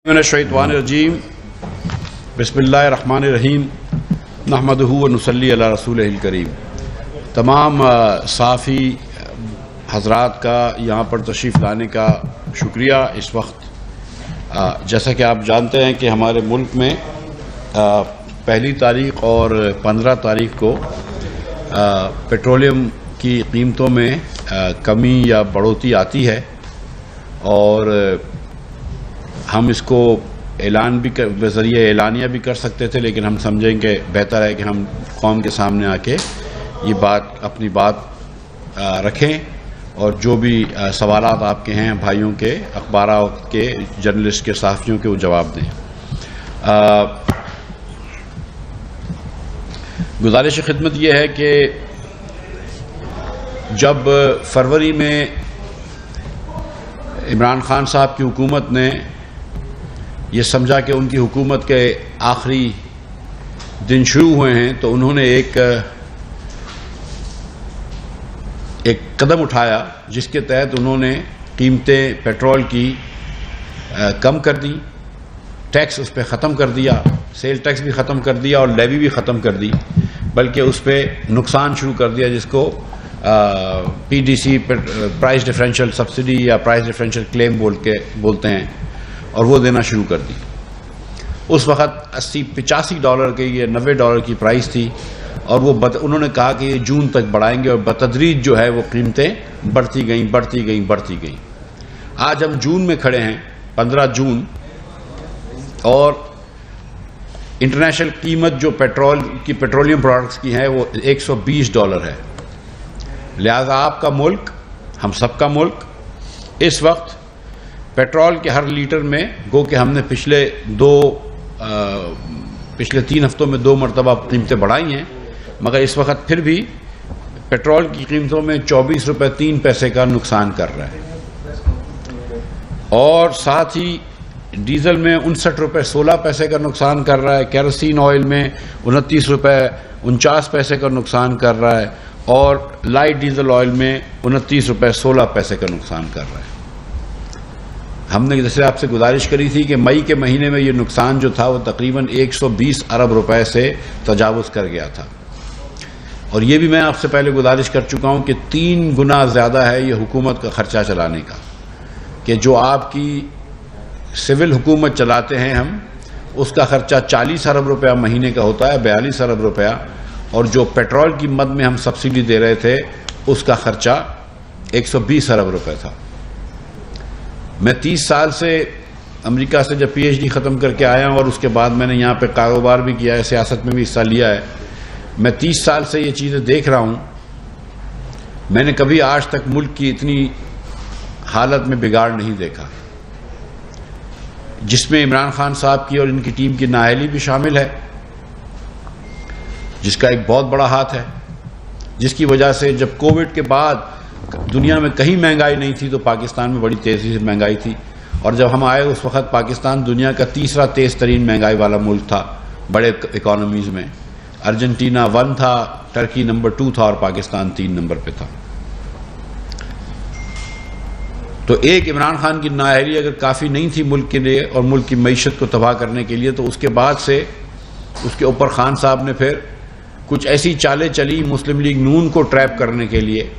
मिनश्शैतानिर्रजीम बिस्मिल्लाहिर्रहमानिर्रहीम नहमदुहु व नुसल्ली अला रसूलिहिल करीम। तमाम साफ़ी हज़रात का यहाँ पर तशरीफ़ लाने का शुक्रिया। इस वक्त जैसा कि आप जानते हैं कि हमारे मुल्क में पहली तारीख़ और 15 तारीख़ को पेट्रोलियम की कीमतों में कमी या बढ़ोतरी आती है और हम इसको ऐलान भी ज़रिए एलानिया भी कर सकते थे, लेकिन हम समझें कि बेहतर है कि हम कौम के सामने आके ये अपनी बात रखें और जो भी सवालात आपके हैं भाइयों के, अखबारों के, जर्नलिस्ट के, सहाफ़ियों के, वो जवाब दें। गुजारिश खिदमत ये है कि जब फरवरी में इमरान खान साहब की हुकूमत ने ये समझा कि उनकी हुकूमत के आखिरी दिन शुरू हुए हैं, तो उन्होंने एक कदम उठाया जिसके तहत उन्होंने कीमतें पेट्रोल की कम कर दी, टैक्स उस पर ख़त्म कर दिया, सेल टैक्स भी ख़त्म कर दिया और लेवी भी ख़त्म कर दी, बल्कि उस पर नुकसान शुरू कर दिया जिसको पीडीसी प्राइस डिफरेंशियल सब्सिडी या प्राइस डिफरेंशियल क्लेम बोलते हैं, और वो देना शुरू कर दी। उस वक़्त $80-85 के या $90 की प्राइस थी और वो उन्होंने कहा कि ये जून तक बढ़ाएंगे और बतदरीज जो है वो कीमतें बढ़ती गई। आज हम जून में खड़े हैं, 15 जून, और इंटरनेशनल कीमत जो पेट्रोलियम प्रोडक्ट्स की है वो $120 है। लिहाजा आपका मुल्क, हम सबका मुल्क, इस वक्त पेट्रोल के हर लीटर में गो कि हमने पिछले 3 हफ्तों में 2 मरतबा कीमतें बढ़ाई हैं, मगर इस वक्त फिर भी पेट्रोल की कीमतों में ₹24.03 का नुकसान कर रहा है, और साथ ही डीजल में ₹59.16 का नुकसान कर रहा है, केरोसिन ऑयल में ₹29.49 का नुकसान कर रहा है, और लाइट डीजल ऑयल में ₹29.16 का नुकसान कर रहा है। हमने जैसे आपसे गुजारिश करी थी कि मई के महीने में ये नुकसान जो था वो तकरीबन 120 अरब रुपए से तजावुज़ कर गया था, और ये भी मैं आपसे पहले गुजारिश कर चुका हूँ कि 3 गुना ज़्यादा है ये हुकूमत का ख़र्चा चलाने का, कि जो आपकी सिविल हुकूमत चलाते हैं हम, उसका ख़र्चा 40 अरब रुपया महीने का होता है, 42 अरब रुपया, और जो पेट्रोल की मद में हम सब्सिडी दे रहे थे उसका ख़र्चा 120 अरब रुपये था। मैं 30 साल से अमेरिका से जब PhD ख़त्म करके आया हूँ और उसके बाद मैंने यहाँ पे कारोबार भी किया है, सियासत में भी हिस्सा लिया है, मैं 30 साल से ये चीज़ें देख रहा हूँ। मैंने कभी आज तक मुल्क की इतनी हालत में बिगाड़ नहीं देखा, जिसमें इमरान खान साहब की और इनकी टीम की नाअहली भी शामिल है, जिसका एक बहुत बड़ा हाथ है, जिसकी वजह से जब कोविड के बाद दुनिया में कहीं महंगाई नहीं थी तो पाकिस्तान में बड़ी तेज़ी से महंगाई थी, और जब हम आए उस वक़्त पाकिस्तान दुनिया का तीसरा तेज़ तरीन महंगाई वाला मुल्क था बड़े इकोनॉमीज़ में। अर्जेंटीना 1 था, टर्की नंबर 2 था और पाकिस्तान 3 नंबर पे था। तो एक इमरान खान की नाअहली अगर काफ़ी नहीं थी मुल्क के लिए और मुल्क की मईशत को तबाह करने के लिए, तो उसके बाद से उसके ऊपर खान साहब ने फिर कुछ ऐसी चालें चली मुस्लिम लीग नून को ट्रैप करने के लिए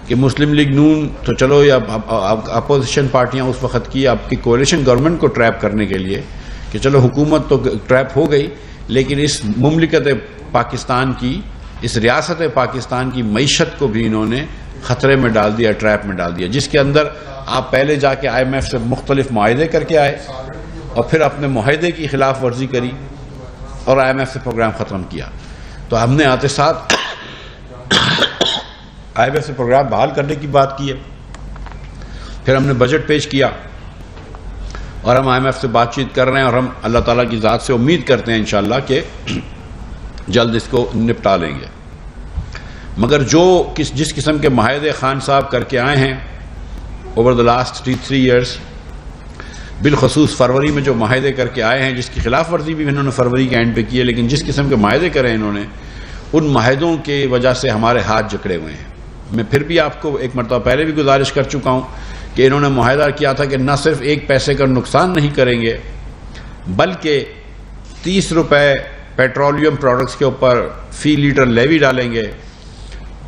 कि मुस्लिम लीग नून तो चलो, या अपोजिशन पार्टियां उस वक़्त की आपकी कोalition गवर्नमेंट को ट्रैप करने के लिए कि चलो हुकूमत तो ट्रैप हो गई, लेकिन इस मुमलिकत पाकिस्तान की, इस रियासत पाकिस्तान की मईशत को भी इन्होंने ख़तरे में डाल दिया, ट्रैप में डाल दिया, जिसके अंदर आप पहले जाके IMF से मुख्तलिफ मुआहदे करके आए और फिर अपने मुआहदे की खिलाफ वर्जी करी और IMF से प्रोग्राम ख़त्म किया। तो हमने आते साथ IMF से प्रोग्राम बहाल करने की बात की है, फिर हमने बजट पेश किया और हम IMF से बातचीत कर रहे हैं, और हम अल्लाह ताला की ज़ात से उम्मीद करते हैं इंशाअल्लाह कि जल्द इसको निपटा लेंगे। मगर जिस किस्म के मुआहदे खान साहब करके आए हैं ओवर द लास्ट 3 ईयर्स, बिलखसूस फरवरी में जो मुआहदे करके आए हैं, जिसकी खिलाफ वर्जी भी इन्होंने फरवरी के एंड पे की है, लेकिन जिस किस्म के मुआहदे करे इन्होंने, उन मुआहदों के वजह से हमारे हाथ जकड़े हुए हैं। मैं फिर भी आपको एक मरतबा पहले भी गुजारिश कर चुका हूँ कि इन्होंने मुआहदा किया था कि न सिर्फ 1 पैसे का नुकसान नहीं करेंगे बल्कि 30 रुपए पेट्रोलियम प्रोडक्ट्स के ऊपर फी लीटर लेवी डालेंगे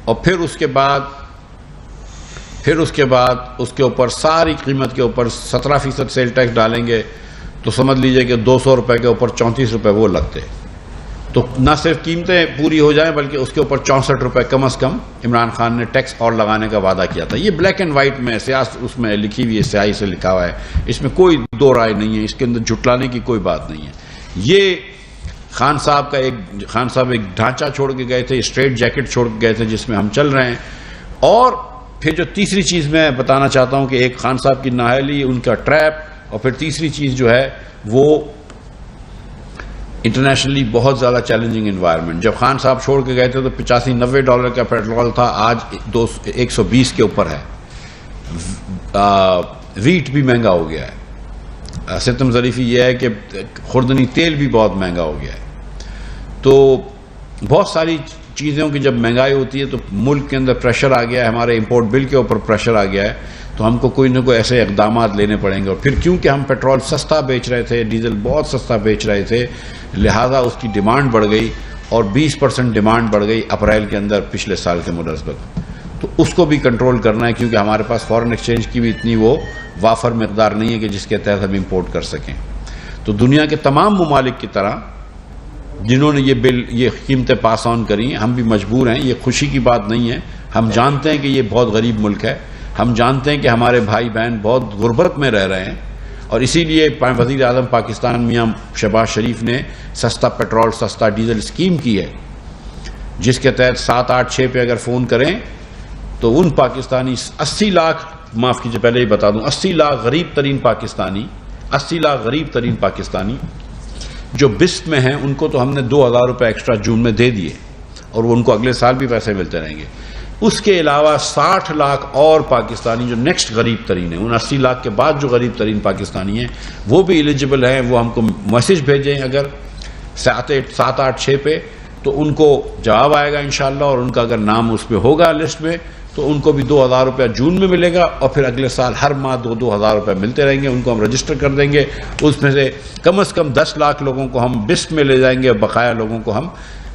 और फिर उसके बाद उसके ऊपर सारी कीमत के ऊपर 17% सेल टैक्स डालेंगे। तो समझ लीजिए कि 200 रुपए के ऊपर 34 रुपए वो लगते। तो न सिर्फ कीमतें पूरी हो जाएं बल्कि उसके ऊपर 64 रुपए कम अज़ कम इमरान खान ने टैक्स और लगाने का वादा किया था। ये ब्लैक एंड वाइट में सियासत उसमें लिखी हुई है, स्याही से लिखा हुआ है, इसमें कोई दो राय नहीं है, इसके अंदर झुटलाने की कोई बात नहीं है। ये खान साहब एक ढांचा छोड़ के गए थे, स्ट्रेट जैकेट छोड़ के गए थे जिसमें हम चल रहे हैं। और फिर जो तीसरी चीज़ मैं बताना चाहता हूं कि एक खान साहब की नाअहली, उनका ट्रैप, और फिर तीसरी चीज़ जो है वो इंटरनेशनली बहुत ज़्यादा चैलेंजिंग एनवायरनमेंट। जब खान साहब छोड़ के गए थे तो $85-90 का पेट्रोल था, आज 120 के ऊपर है। वीट भी महंगा हो गया है। सितम ज़रीफ़ी यह है कि खुर्दनी तेल भी बहुत महंगा हो गया है। तो बहुत सारी चीज़ों की जब महंगाई होती है तो मुल्क के अंदर प्रेशर आ गया है, हमारे इंपोर्ट बिल के ऊपर प्रेशर आ गया है, तो हमको कोई ना कोई ऐसे इक़दाम लेने पड़ेंगे। और फिर क्योंकि हम पेट्रोल सस्ता बेच रहे थे, डीजल बहुत सस्ता बेच रहे थे, लिहाजा उसकी डिमांड बढ़ गई और 20% डिमांड बढ़ गई अप्रैल के अंदर पिछले साल के मुनस्बत। तो उसको भी कंट्रोल करना है क्योंकि हमारे पास फॉरेन एक्सचेंज की भी इतनी वो वाफर मकदार नहीं है कि जिसके तहत हम इंपोर्ट कर सकें। तो दुनिया के तमाम ममालिक की तरह जिन्होंने ये कीमतें पास ऑन करी, हम भी मजबूर हैं। ये खुशी की बात नहीं है। हम जानते हैं कि ये बहुत गरीब मुल्क है, हम जानते हैं कि हमारे भाई बहन बहुत गुर्बत में रह रहे हैं, और इसीलिए वज़ीर आज़म पाकिस्तान मियां शहबाज शरीफ ने सस्ता पेट्रोल सस्ता डीजल स्कीम की है, जिसके तहत 786 पे अगर फ़ोन करें तो उन पाकिस्तानी 80 लाख, माफ़ कीजिए पहले ही बता दूं, 80 लाख गरीब तरीन पाकिस्तानी जो बिस्क में हैं, उनको तो हमने 2000 रुपये एक्स्ट्रा जून में दे दिए और वो उनको अगले साल भी पैसे मिलते रहेंगे। उसके अलावा 60 लाख और पाकिस्तानी जो नेक्स्ट गरीब तरीन है, उन 80 लाख के बाद जो गरीब तरीन पाकिस्तानी हैं वो भी एलिजिबल हैं। वो हमको मैसेज भेजें अगर 786 पे, तो उनको जवाब आएगा इंशाअल्लाह, और उनका अगर नाम उस पर होगा लिस्ट में तो उनको भी 2000 रुपया जून में मिलेगा और फिर अगले साल हर माह 2-2000 रुपये मिलते रहेंगे। उनको हम रजिस्टर कर देंगे। उसमें से कम 10 लाख लोगों को हम बिस्क में ले जाएंगे और बकाया लोगों को हम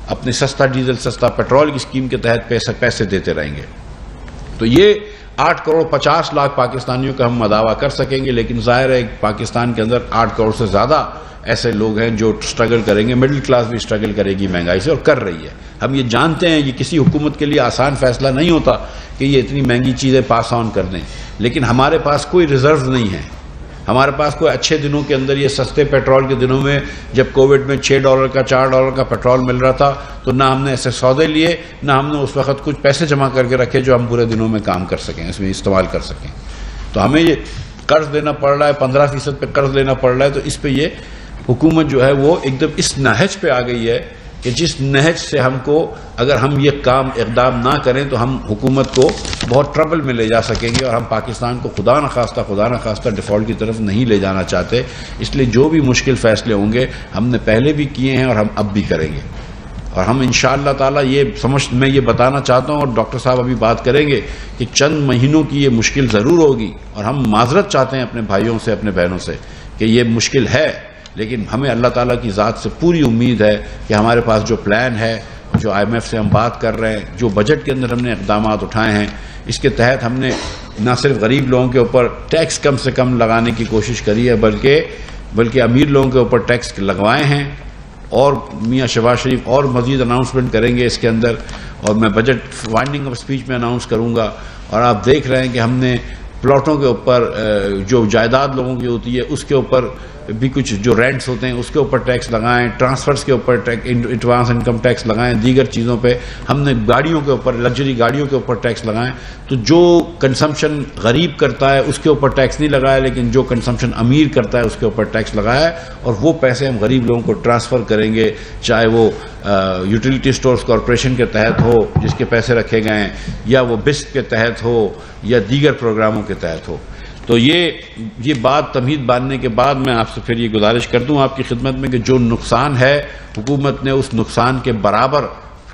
अपने सस्ता डीजल सस्ता पेट्रोल की स्कीम के तहत पैसे देते रहेंगे। तो ये 8 करोड़ 50 लाख पाकिस्तानियों का हम मदावा कर सकेंगे। लेकिन जाहिर है पाकिस्तान के अंदर 8 करोड़ से ज़्यादा ऐसे लोग हैं जो स्ट्रगल करेंगे, मिडिल क्लास भी स्ट्रगल करेगी महंगाई से और कर रही है। हम ये जानते हैं ये किसी हुकूमत के लिए आसान फैसला नहीं होता कि ये इतनी महंगी चीज़ें पास ऑन कर दें, लेकिन हमारे पास कोई रिजर्व नहीं है। हमारे पास कोई अच्छे दिनों के अंदर, ये सस्ते पेट्रोल के दिनों में जब कोविड में $6 का $4 का पेट्रोल मिल रहा था, तो ना हमने ऐसे सौदे लिए, ना हमने उस वक्त कुछ पैसे जमा करके रखे जो हम पूरे दिनों में काम कर सकें, इसमें इस्तेमाल कर सकें। तो हमें ये कर्ज देना पड़ रहा है, 15% पे कर्ज लेना पड़ रहा है। तो इस पे ये हुकूमत जो है वो एकदम इस नहज पे आ गई है कि जिस नहज से हमको, अगर हम ये काम इक़दाम ना करें तो हम हुकूमत को बहुत ट्रबल में ले जा सकेंगे और हम पाकिस्तान को खुदा न खास्ता डिफ़ॉल्ट की तरफ नहीं ले जाना चाहते। इसलिए जो भी मुश्किल फ़ैसले होंगे हमने पहले भी किए हैं और हम अब भी करेंगे। और हम इंशाअल्लाह ताला मैं ये बताना चाहता हूँ, और डॉक्टर साहब अभी बात करेंगे कि चंद महीनों की ये मुश्किल ज़रूर होगी और हम माजरत चाहते हैं अपने भाइयों से, अपने बहनों से कि ये मुश्किल है, लेकिन हमें अल्लाह ताला की ज़ात से पूरी उम्मीद है कि हमारे पास जो प्लान है, जो IMF से हम बात कर रहे हैं, जो बजट के अंदर हमने इक़दाम उठाए हैं, इसके तहत हमने न सिर्फ गरीब लोगों के ऊपर टैक्स कम से कम लगाने की कोशिश करी है, बल्कि अमीर लोगों के ऊपर टैक्स लगवाए हैं। और मियां शहबाज शरीफ और मज़ीद अनाउंसमेंट करेंगे इसके अंदर, और मैं बजट वाइंडिंग ऑफ स्पीच में अनाउंस करूँगा। और आप देख रहे हैं कि हमने प्लॉटों के ऊपर, जो जायदाद लोगों की होती है उसके ऊपर भी कुछ, जो रेंट्स होते हैं उसके ऊपर टैक्स लगाएं, ट्रांसफ़र्स के ऊपर एडवांस इनकम टैक्स लगाएं, दीगर चीज़ों पे हमने गाड़ियों के ऊपर, लग्जरी गाड़ियों के ऊपर टैक्स लगाएं। तो जो कंजम्पशन गरीब करता है उसके ऊपर टैक्स नहीं लगाया, लेकिन जो कंजम्पशन अमीर करता है उसके ऊपर टैक्स लगाया है। और वो पैसे हम गरीब लोगों को ट्रांसफ़र करेंगे, चाहे वो यूटिलिटी स्टोर्स कॉरपोरेशन के तहत हो जिसके पैसे रखे गए हैं, या वो बिस्क के तहत हो, या दीगर प्रोग्रामों के तहत हो। तो ये बात तमहीद बांधने के बाद मैं आपसे फिर ये गुजारिश कर दूं आपकी खिदमत में कि जो नुकसान है, हुकूमत ने उस नुकसान के बराबर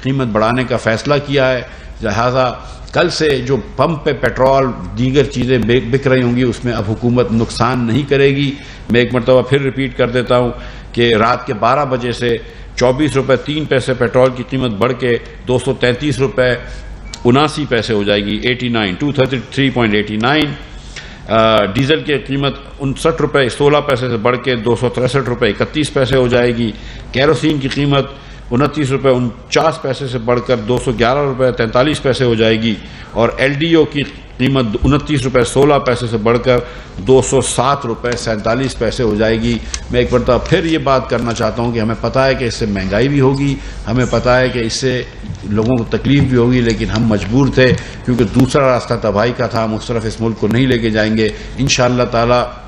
कीमत बढ़ाने का फ़ैसला किया है। लिहाजा कल से जो पंप पे पेट्रोल दीगर चीज़ें बिक रही होंगी उसमें अब हुकूमत नुकसान नहीं करेगी। मैं एक मरतबा फिर रिपीट कर देता हूँ कि रात के 12 बजे से 24 रुपये 3 पैसे पेट्रोल की कीमत बढ़ के 233 रुपये 79 पैसे हो जाएगी, 233.89। डीजल की कीमत 59 रुपये 16 पैसे से बढ़ के 263 रुपये 31 पैसे हो जाएगी। केरोसिन की कीमत 29 रुपये 49 पैसे से बढ़कर 211 रुपये 43 पैसे हो जाएगी और एलडीओ की कीमत 29 रुपये 16 पैसे से बढ़कर 207 रुपये 47 पैसे हो जाएगी। मैं एक बार फिर ये बात करना चाहता हूँ कि हमें पता है कि इससे महंगाई भी होगी, हमें पता है कि इससे लोगों को तकलीफ भी होगी, लेकिन हम मजबूर थे क्योंकि दूसरा रास्ता तबाही का था। हम उस तरफ इस मुल्क को नहीं लेके जाएंगे। इंशाअल्लाह ताला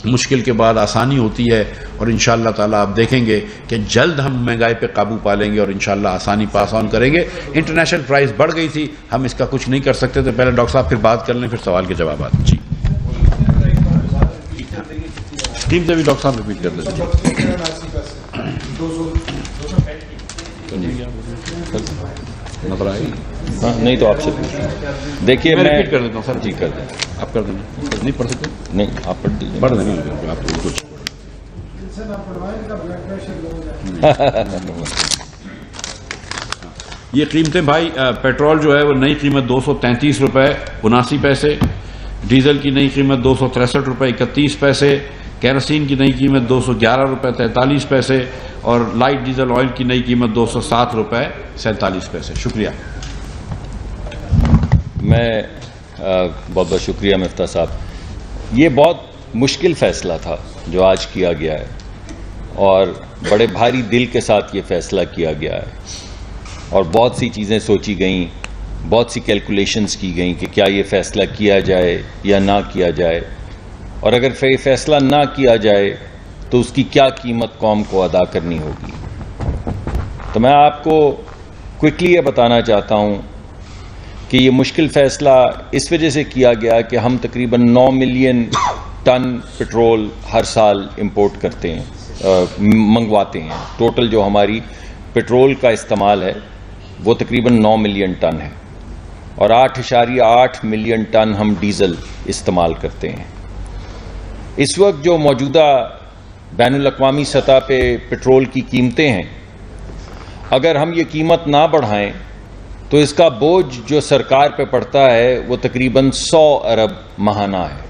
मुश्किल के बाद आसानी होती है और इंशाअल्लाह ताला आप देखेंगे कि जल्द हम महंगाई पे काबू पा लेंगे और इंशाअल्लाह आसानी पास ऑन करेंगे। इंटरनेशनल प्राइस बढ़ गई थी, हम इसका कुछ नहीं कर सकते थे। पहले डॉक्टर साहब फिर बात कर लें, फिर सवाल के जवाब। जी टीम से भी डॉक्टर साहब रिपीट कर देते। नहीं तो आपसे पूछ देखिए, मैं रिपीट कर देता हूँ सर। जी कर दें, आप कर देना, नहीं पढ़ सकते? नहीं आप पढ़ दीजिए। पढ़ देंगे आप कुछ। ये कीमतें भाई, पेट्रोल जो है वो नई कीमत 233 रुपये 79 पैसे, डीजल की नई कीमत 263 रुपये 31 पैसे, केरोसिन की नई कीमत 211 रुपये 43 पैसे और लाइट डीजल ऑयल की नई कीमत 207 रुपये 47 पैसे। शुक्रिया। मैं बहुत बहुत शुक्रिया मिफ्ता साहब। ये बहुत मुश्किल फैसला था जो आज किया गया है और बड़े भारी दिल के साथ ये फैसला किया गया है और बहुत सी चीज़ें सोची गई, बहुत सी कैलकुलेशंस की गई कि क्या ये फैसला किया जाए या ना किया जाए, और अगर फैसला ना किया जाए तो उसकी क्या कीमत कौम को अदा करनी होगी। तो मैं आपको क्विकली ये बताना चाहता हूँ कि ये मुश्किल फैसला इस वजह से किया गया कि हम तकरीबन 9 मिलियन टन पेट्रोल हर साल इंपोर्ट करते हैं, मंगवाते हैं। टोटल जो हमारी पेट्रोल का इस्तेमाल है वो तकरीबन 9 मिलियन टन है और 8.8 मिलियन टन हम डीजल इस्तेमाल करते हैं। इस वक्त जो मौजूदा बैनुल अक़वामी सतह पे पेट्रोल की कीमतें हैं, अगर हम ये कीमत ना बढ़ाएं तो इसका बोझ जो सरकार पे पड़ता है वो तकरीबन 100 अरब माहाना है।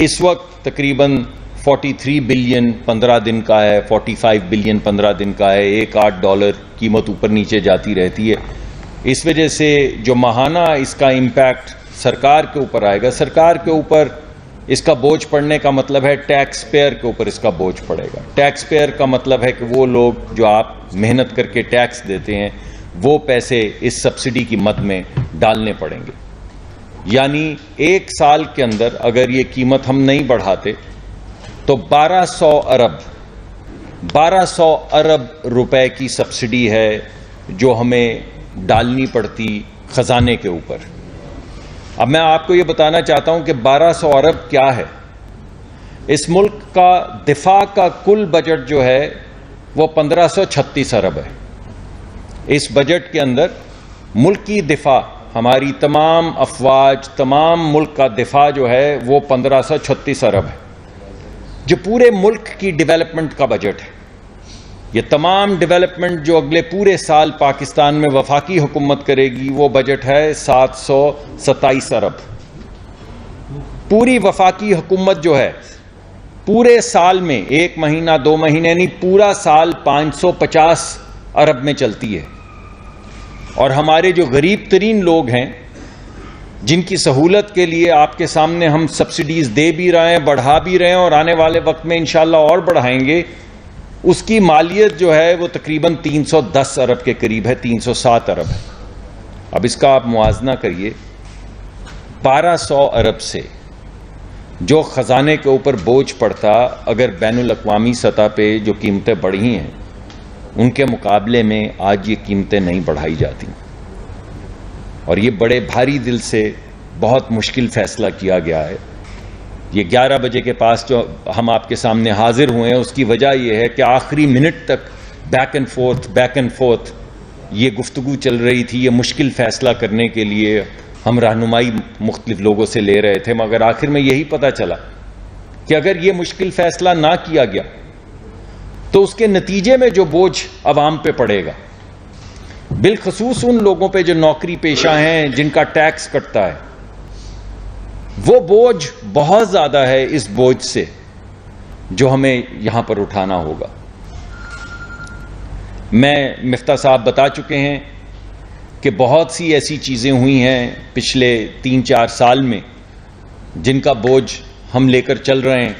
इस वक्त तकरीबन 43 बिलियन 15 दिन का है, 45 बिलियन 15 दिन का है। $1-8 कीमत ऊपर नीचे जाती रहती है। इस वजह से जो माहाना इसका इम्पैक्ट सरकार के ऊपर आएगा, सरकार के ऊपर इसका बोझ पड़ने का मतलब है टैक्स पेयर के ऊपर इसका बोझ पड़ेगा। टैक्स पेयर का मतलब है कि वो लोग जो आप मेहनत करके टैक्स देते हैं वो पैसे इस सब्सिडी की मद में डालने पड़ेंगे। यानी एक साल के अंदर अगर ये कीमत हम नहीं बढ़ाते तो 1200 अरब रुपए की सब्सिडी है जो हमें डालनी पड़ती खजाने के ऊपर। अब मैं आपको ये बताना चाहता हूं कि 1200 अरब क्या है। इस मुल्क का दिफा का कुल बजट जो है वो 1536 अरब है। इस बजट के अंदर मुल्क की दिफा, हमारी तमाम अफवाज, तमाम मुल्क का दिफा जो है वो 1536 अरब है, जो पूरे मुल्क की डेवलपमेंट का बजट है। ये तमाम डेवलपमेंट जो अगले पूरे साल पाकिस्तान में वफाकी हुकूमत करेगी वो बजट है 727 अरब। पूरी वफाकी हुकूमत जो है पूरे साल में, एक महीना 2 महीने नहीं, पूरा साल 550 अरब में चलती है। और हमारे जो गरीब तरीन लोग हैं जिनकी सहूलत के लिए आपके सामने हम सब्सिडीज दे भी रहे हैं, बढ़ा भी रहे हैं और आने वाले वक्त में इंशाल्लाह और बढ़ाएंगे, उसकी मालियत जो है वो तकरीबन 310 अरब के करीब है, 307 अरब है। अब इसका आप मुआजना करिए 1200 अरब से जो खजाने के ऊपर बोझ पड़ता अगर बैनुल अक़वामी सतह पे जो कीमतें बढ़ी हैं उनके मुकाबले में आज ये कीमतें नहीं बढ़ाई जाती। और ये बड़े भारी दिल से बहुत मुश्किल फैसला किया गया है। ये 11 बजे के पास जो हम आपके सामने हाजिर हुए हैं उसकी वजह यह है कि आखिरी मिनट तक बैक एंड फोर्थ ये गुफ्तगू चल रही थी, ये मुश्किल फैसला करने के लिए हम रहनुमाई मुख्तलिफ लोगों से ले रहे थे, मगर आखिर में यही पता चला कि अगर ये मुश्किल फैसला ना किया गया तो उसके नतीजे में जो बोझ अवाम पे पड़ेगा, बिलखसूस उन लोगों पे जो नौकरी पेशा हैं, जिनका टैक्स कटता है, वो बोझ बहुत ज्यादा है इस बोझ से जो हमें यहां पर उठाना होगा। मैं मिफ्ता साहब बता चुके हैं कि बहुत सी ऐसी चीजें हुई हैं पिछले 3-4 साल में जिनका बोझ हम लेकर चल रहे हैं,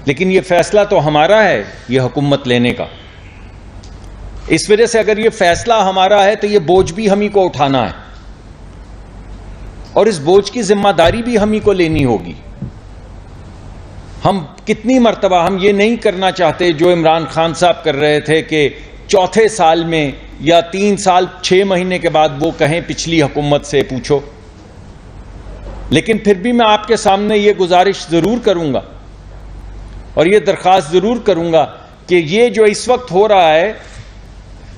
लेकिन यह फैसला तो हमारा है, यह हुकूमत लेने का। इस वजह से अगर यह फैसला हमारा है तो यह बोझ भी हम ही को उठाना है और इस बोझ की जिम्मेदारी भी हम ही को लेनी होगी। हम कितनी मर्तबा हम ये नहीं करना चाहते जो इमरान खान साहब कर रहे थे कि चौथे साल में या 3 साल 6 महीने के बाद वो कहें पिछली हुकूमत से पूछो, लेकिन फिर भी मैं आपके सामने ये गुजारिश जरूर करूंगा और ये दरख्वास्त जरूर करूंगा कि ये जो इस वक्त हो रहा है,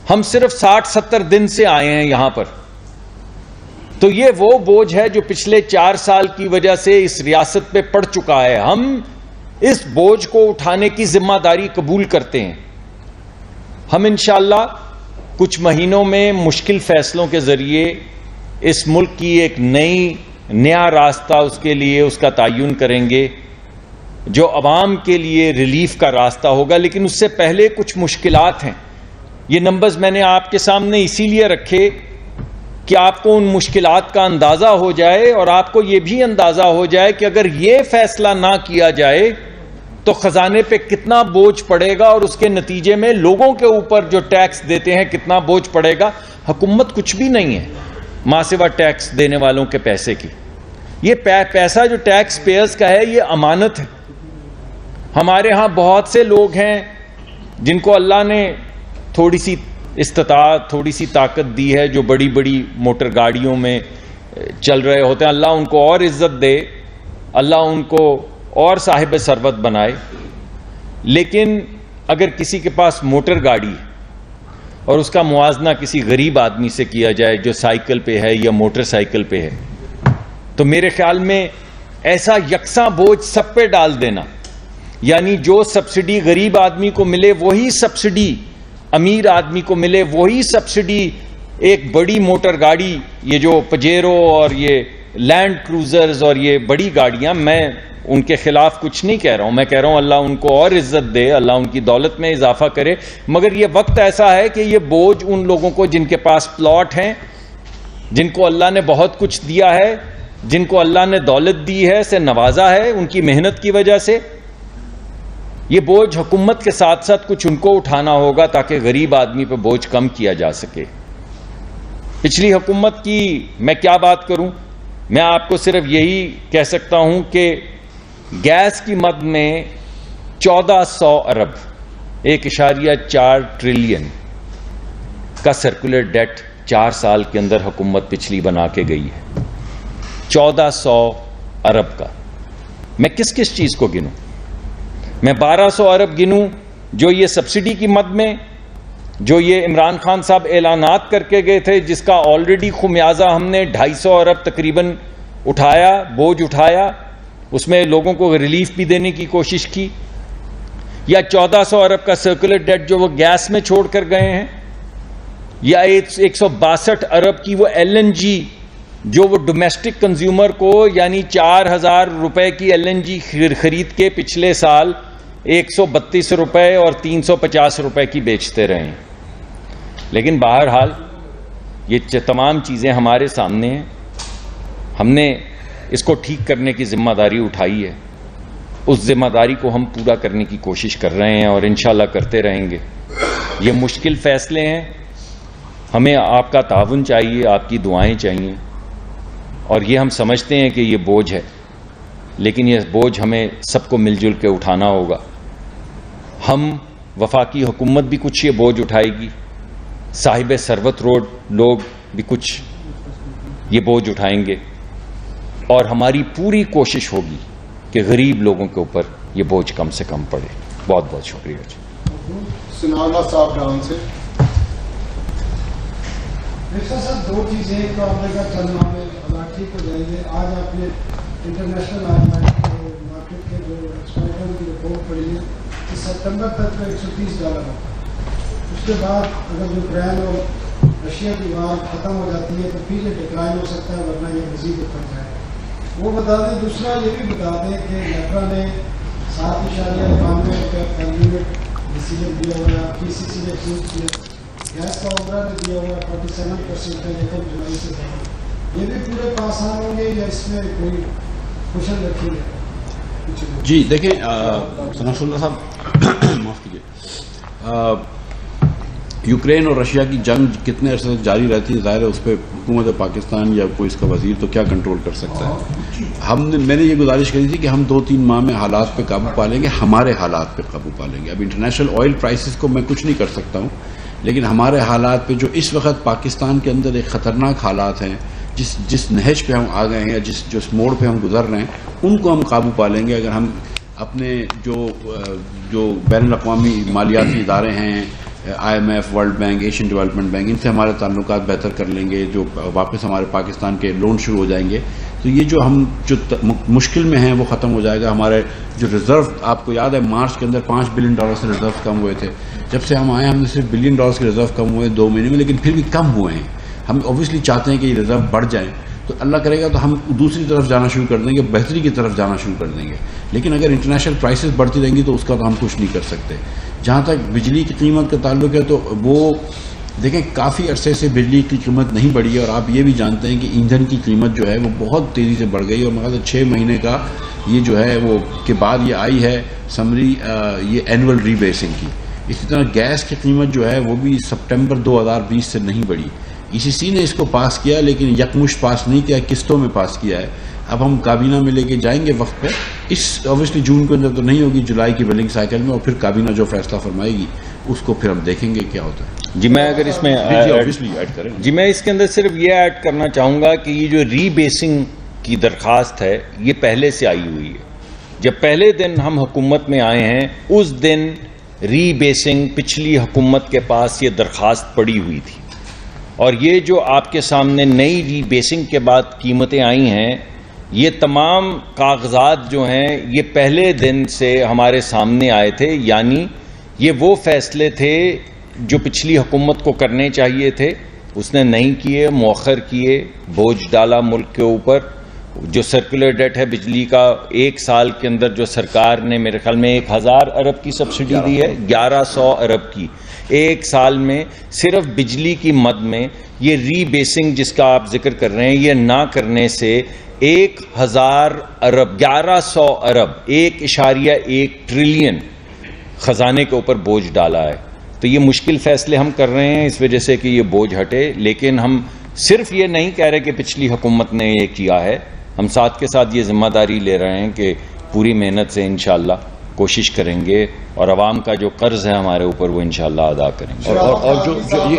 हम सिर्फ 60-70 दिन से आए हैं यहां पर, तो ये वो बोझ है जो पिछले 4 साल की वजह से इस रियासत पे पड़ चुका है। हम इस बोझ को उठाने की जिम्मेदारी कबूल करते हैं। हम इंशाअल्लाह कुछ महीनों में मुश्किल फैसलों के जरिए इस मुल्क की एक नया रास्ता उसके लिए उसका तयन करेंगे जो अवाम के लिए रिलीफ का रास्ता होगा। लेकिन उससे पहले कुछ मुश्किलात हैं। ये नंबर्स मैंने आपके सामने इसीलिए रखे कि आपको उन मुश्किलात का अंदाजा हो जाए और आपको यह भी अंदाजा हो जाए कि अगर यह फैसला ना किया जाए तो खजाने पे कितना बोझ पड़ेगा और उसके नतीजे में लोगों के ऊपर जो टैक्स देते हैं कितना बोझ पड़ेगा। हुकूमत कुछ भी नहीं है मां सिवा टैक्स देने वालों के पैसे की। ये पैसा जो टैक्स पेयर्स का है, ये अमानत है। हमारे यहां बहुत से लोग हैं जिनको अल्लाह ने थोड़ी सी इस्तिताअत, थोड़ी सी ताकत दी है, जो बड़ी बड़ी मोटर गाड़ियों में चल रहे होते हैं। अल्लाह उनको और इज्जत दे, अल्लाह उनको और साहिब सरवत बनाए। लेकिन अगर किसी के पास मोटर गाड़ी है और उसका मुआवजा किसी गरीब आदमी से किया जाए जो साइकिल पे है या मोटरसाइकिल पे है, तो मेरे ख्याल में ऐसा यकसा बोझ सब पे डाल देना, यानी जो सब्सिडी गरीब आदमी को मिले वही सब्सिडी अमीर आदमी को मिले, वही सब्सिडी एक बड़ी मोटर गाड़ी, ये जो पजेरो और ये लैंड क्रूजर्स और ये बड़ी गाड़ियां, मैं उनके खिलाफ कुछ नहीं कह रहा हूं। मैं कह रहा हूं अल्लाह उनको और इज्जत दे, अल्लाह उनकी दौलत में इजाफा करे। मगर ये वक्त ऐसा है कि ये बोझ उन लोगों को जिनके पास प्लॉट हैं, जिनको अल्लाह ने बहुत कुछ दिया है, जिनको अल्लाह ने दौलत दी है, से नवाजा है उनकी मेहनत की वजह से, ये बोझ हुकूमत के साथ साथ कुछ उनको उठाना होगा ताकि गरीब आदमी पर बोझ कम किया जा सके। पिछली हुकूमत की मैं क्या बात करूं, मैं आपको सिर्फ यही कह सकता हूं कि गैस की मद में 1400 अरब 1.4 ट्रिलियन का सर्कुलर डेट 4 साल के अंदर हुकूमत पिछली बना के गई है। 1400 अरब का मैं किस किस चीज को गिनूं? मैं 1200 अरब गिनूं जो ये सब्सिडी की मद में, जो ये इमरान खान साहब ऐलानात करके गए थे, जिसका ऑलरेडी खुमियाजा हमने 250 अरब तकरीबन उठाया, बोझ उठाया, उसमें लोगों को रिलीफ भी देने की कोशिश की, या 1400 अरब का सर्कुलर डेट जो वो गैस में छोड़ कर गए हैं, या 162 अरब की वो LNG जो वो डोमेस्टिक कंज्यूमर को यानी 4000 रुपए की LNG खरीद के पिछले साल 132 रुपए और 350 रुपए की बेचते रहे हैं। लेकिन बहरहाल ये तमाम चीज़ें हमारे सामने हैं, हमने इसको ठीक करने की जिम्मेदारी उठाई है। उस जिम्मेदारी को हम पूरा करने की कोशिश कर रहे हैं और इंशाल्लाह करते रहेंगे। ये मुश्किल फैसले हैं, हमें आपका ताउन चाहिए, आपकी दुआएं चाहिए, और ये हम समझते हैं कि ये बोझ है, लेकिन ये बोझ हमें सबको मिलजुल के उठाना होगा। हम वफाकी हुकूमत भी कुछ ये बोझ उठाएगी, साहिब सरवत रोड लोग भी कुछ ये बोझ उठाएंगे, और हमारी पूरी कोशिश होगी कि गरीब लोगों के ऊपर ये बोझ कम से कम पड़े। बहुत बहुत शुक्रिया जी। सुनाना साहब राम से मिर्जा साहब, दो चीज़ें, एक तो आपने कहा चंद मामले ठीक हो जाएंगे। आज आपने इंटरनेशनल मार्केट के जो एक्सपर्टों की रिपोर्ट पड़ी है कि सितंबर तक का $130 होगा। उसके बाद अगर यूक्रेन और रशिया की वार ख़त्म हो जाती है तो फिर ये डिक्लाइन हो सकता है, वरना ये मज़ीद ऊपर जाए। वो बता दें। दूसरा ये भी बता दें कि नेफ्रा ने 7.92 पर यूनिट डिसीजन दिया हुआ है, PCC ने चूज किया, गैस का ऑर्डर ने दिया हुआ है 47% है, लेकिन जुलाई से ज़्यादा। ये भी पूरे पास आ होंगे या इसमें कोई क्वेश्चन रखेंगे? जी देखें सनासुल्लाह साहब माफ़ कीजिए, यूक्रेन और रशिया की जंग कितने अर्से तक जारी रहती है, ज़ाहिर है उस पर हुकूमत पाकिस्तान या कोई इसका वजीर तो क्या कंट्रोल कर सकता है। मैंने ये गुजारिश करी थी कि हम 2-3 माह में हालात पे काबू पा लेंगे, हमारे हालात पे काबू पा लेंगे। अब इंटरनेशनल ऑयल प्राइसेस को मैं कुछ नहीं कर सकता हूँ, लेकिन हमारे हालात पे जो इस वक्त पाकिस्तान के अंदर एक ख़तरनाक हालात हैं, जिस नहज पे हम आ गए हैं या जिस मोड़ पे हम गुजर रहे हैं, उनको हम काबू पा लेंगे अगर हम अपने जो बैनुल अक़वामी मालियाती इदारे हैं, IMF, world bank, Asian development bank, इनसे हमारे ताल्लुकात बेहतर कर लेंगे, जो वापस हमारे पाकिस्तान के लोन शुरू हो जाएंगे, तो ये जो हम मुश्किल में हैं वो ख़त्म हो जाएगा। हमारे जो रिज़र्व, आपको याद है मार्च के अंदर $5 बिलियन से रिज़र्व कम हुए थे। जब से हम आए हमने सिर्फ $1 बिलियन के रिज़र्व कम हुए 2 महीने में, लेकिन फिर भी कम हुए हैं। हम ऑब्वियसली चाहते हैं कि ये रिज़र्व बढ़ जाएँ, तो अल्लाह करेगा तो हम दूसरी तरफ जाना शुरू कर देंगे, बेहतरी की तरफ जाना शुरू कर देंगे। लेकिन अगर इंटरनेशनल प्राइसेस बढ़ती रहेंगी तो उसका तो हम कुछ नहीं कर सकते। जहाँ तक बिजली की कीमत का ताल्लुक है तो वो देखें, काफ़ी अरसे से बिजली की कीमत नहीं बढ़ी है, और आप ये भी जानते हैं कि ईंधन की कीमत जो है वो बहुत तेज़ी से बढ़ गई, और मतलब 6 महीने का ये जो है वो के बाद ये आई है समरी ये एनुअल रीबेसिंग की। इसी तरह गैस की कीमत जो है वो भी सितंबर 2020 से नहीं बढ़ी। ECC ने इसको पास किया, लेकिन यकमुश्त पास नहीं किया, किस्तों में पास किया है। अब हम काबीना में लेके जाएंगे वक्त पर, इस ऑब्वियसली जून के अंदर तो नहीं होगी, जुलाई की बिलिंग साइकिल में, और फिर काबीना जो फैसला फरमाएगी उसको फिर हम देखेंगे क्या होता है। जी मैं अगर इसमें ऑब्वियसली ऐड करें, जी मैं इसके अंदर सिर्फ ये ऐड करना चाहूँगा कि ये जो रीबेसिंग की दरख्वास्त है ये पहले से आई हुई है। जब पहले दिन हम हुकूमत में आए हैं उस दिन रीबेसिंग पिछली हुकूमत के पास ये दरख्वास्त पड़ी हुई थी, और ये जो आपके सामने नई रीबेसिंग के बाद कीमतें आई हैं, ये तमाम कागजात जो हैं ये पहले दिन से हमारे सामने आए थे। यानी ये वो फैसले थे जो पिछली हुकूमत को करने चाहिए थे, उसने नहीं किए, मौखर किए, बोझ डाला मुल्क के ऊपर। जो सर्कुलर डेट है बिजली का, 1 साल के अंदर जो सरकार ने मेरे ख्याल में 1000 अरब की सब्सिडी दी है, 1100 अरब की 1 साल में सिर्फ बिजली की मद में। ये रीबेसिंग जिसका आप जिक्र कर रहे हैं, ये ना करने से 1000 अरब 1100 अरब 1.1 ट्रिलियन खजाने के ऊपर बोझ डाला है। तो ये मुश्किल फैसले हम कर रहे हैं इस वजह से कि ये बोझ हटे, लेकिन हम सिर्फ ये नहीं कह रहे कि पिछली हुकूमत ने ये किया है। हम साथ के साथ ये जिम्मेदारी ले रहे हैं कि पूरी मेहनत से इंशाअल्लाह कोशिश करेंगे और अवाम का जो कर्ज है हमारे ऊपर वो इंशाअल्लाह अदा करेंगे। और जो ये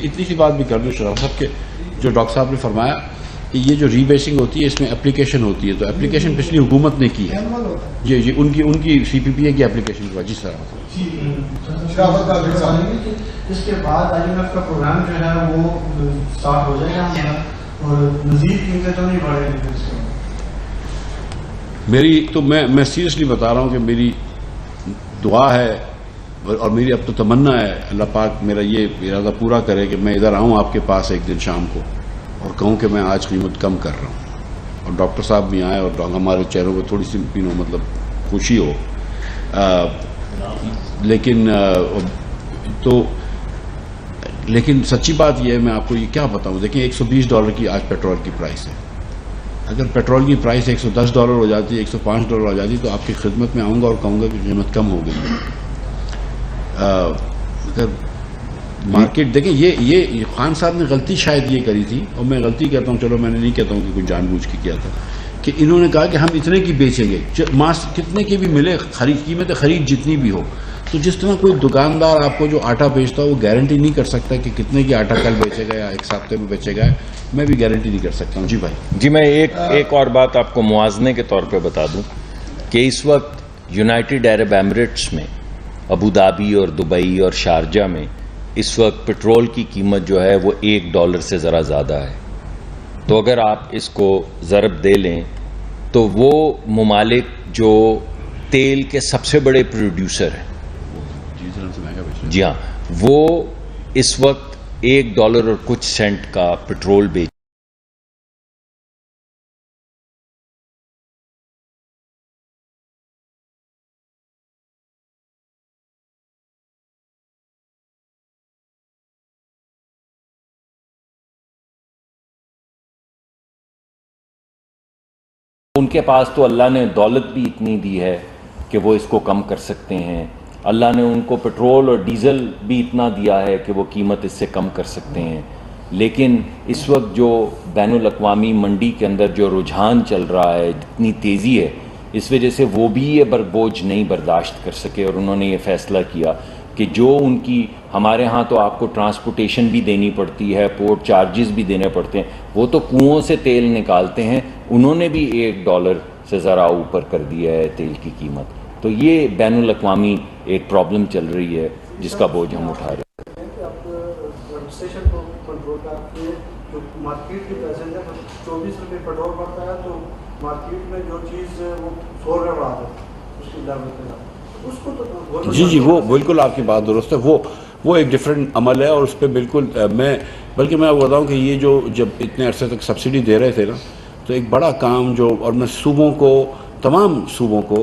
इतनी सी बात भी कर दूँ शराब साहब के, जो डॉक्टर साहब ने फरमाया कि ये जो रीबेसिंग होती है इसमें एप्लीकेशन होती है, तो एप्लीकेशन पिछली हुकूमत ने की है। जी उनकी CPPA की एप्लीकेशन हुआ। जी सर, इसके बाद IMF का प्रोग्राम जो है वो स्टार्ट हो जाएगा और मज़ीद कीमतें तो नहीं बढ़ेगी। मेरी तो मैं सीरियसली बता रहा हूँ कि मेरी दुआ है और मेरी अब तो तमन्ना है, अल्लाह पाक मेरा ये इरादा पूरा करे कि मैं इधर आऊँ आपके पास एक दिन शाम को और कहूँ कि मैं आज कीमत कम कर रहा हूँ, और डॉक्टर साहब भी आए और हमारे चेहरों पर थोड़ी सी मतलब खुशी हो। लेकिन सच्ची बात यह है, मैं आपको ये क्या बताऊँ, देखिए $120 की आज पेट्रोल की प्राइस है। अगर पेट्रोल की प्राइस $110 हो जाती है, $105 हो जाती, तो आपकी खिदमत में आऊँगा और कहूँगा कि कीमत कम हो गई है। अगर मार्केट देखें, ये खान साहब ने गलती शायद ये करी थी, और मैं गलती कहता हूँ, चलो मैंने नहीं कहता हूँ कि कुछ जानबूझ के किया था, कि इन्होंने कहा कि हम इतने की बेचेंगे, मास कितने की भी मिले, कीमत खरीद जितनी भी हो। तो जिस तरह कोई दुकानदार आपको जो आटा बेचता है वो गारंटी नहीं कर सकता कि कितने की आटा कल बेचेगा या एक हफ्ते में बेचेगा, मैं भी गारंटी नहीं कर सकता हूँ। जी भाई। जी मैं एक और बात आपको मुआवजे के तौर पे बता दूं कि इस वक्त यूनाइटेड अरब एमिरेट्स में, अबू धाबी और दुबई और शारजा में इस वक्त पेट्रोल की कीमत जो है वो $1 से ज़रा ज़्यादा है। तो अगर आप इसको ज़रब दे लें तो वो ममालिक जो तेल के सबसे बड़े प्रोड्यूसर हैं, जी हाँ, वो इस वक्त $1 और कुछ सेंट का पेट्रोल बेच उनके पास तो अल्लाह ने दौलत भी इतनी दी है कि वो इसको कम कर सकते हैं। अल्लाह ने उनको पेट्रोल और डीज़ल भी इतना दिया है कि वो कीमत इससे कम कर सकते हैं। लेकिन इस वक्त जो बैनुल अक़वामी मंडी के अंदर जो रुझान चल रहा है, इतनी तेज़ी है, इस वजह से वो भी ये बोझ नहीं बर्दाश्त कर सके और उन्होंने ये फ़ैसला किया कि जो उनकी, हमारे यहाँ तो आपको ट्रांसपोर्टेशन भी देनी पड़ती है, पोर्ट चार्जेस भी देने पड़ते हैं, वो तो कुओं से तेल निकालते हैं, उन्होंने भी $1 से ज़रा ऊपर कर दिया है तेल की कीमत। तो ये बैनुल अक़वामी एक प्रॉब्लम चल रही है जिसका बोझ हम उठा रहे हैं। जो मार्केट के पैसेंजर है 24 रुपये पेट्रोल पड़ता है, तो मार्केट में जो चीज़ वो 100 रुपये बढ़ा दो उसकी दर उसको तो जी वो बिल्कुल आपकी बात दुरुस्त है। वो एक डिफरेंट अमल है और उस पर बिल्कुल बल्कि मैं आपको बताऊँ कि ये जो जब इतने अरसे तक सब्सिडी दे रहे थे ना, तो एक बड़ा काम जो, और मैं सूबों को, तमाम सूबों को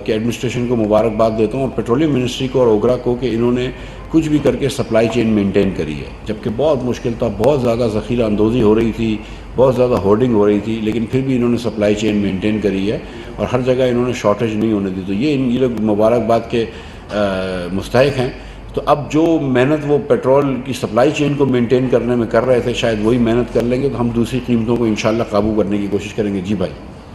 के एडमिनिस्ट्रेशन को मुबारकबाद देता हूँ और पेट्रोलियम मिनिस्ट्री को और ओगरा को कि इन्होंने कुछ भी करके सप्लाई चेन मेंटेन करी है। जबकि बहुत मुश्किल था, बहुत ज़्यादा ज़ख़ीरा अंदोज़ी हो रही थी, बहुत ज़्यादा होर्डिंग हो रही थी, लेकिन फिर भी इन्होंने सप्लाई चेन मेंटेन करी है और हर जगह इन्होंने शॉर्टेज नहीं होने दी। तो ये लोग मुबारकबाद के मुस्तहिक हैं। तो अब जो मेहनत वो पेट्रोल की सप्लाई चेन को मेंटेन करने में कर रहे थे, शायद वही मेहनत कर लेंगे तो हम दूसरी कीमतों को इंशाल्लाह काबू करने की कोशिश करेंगे। जी भाई।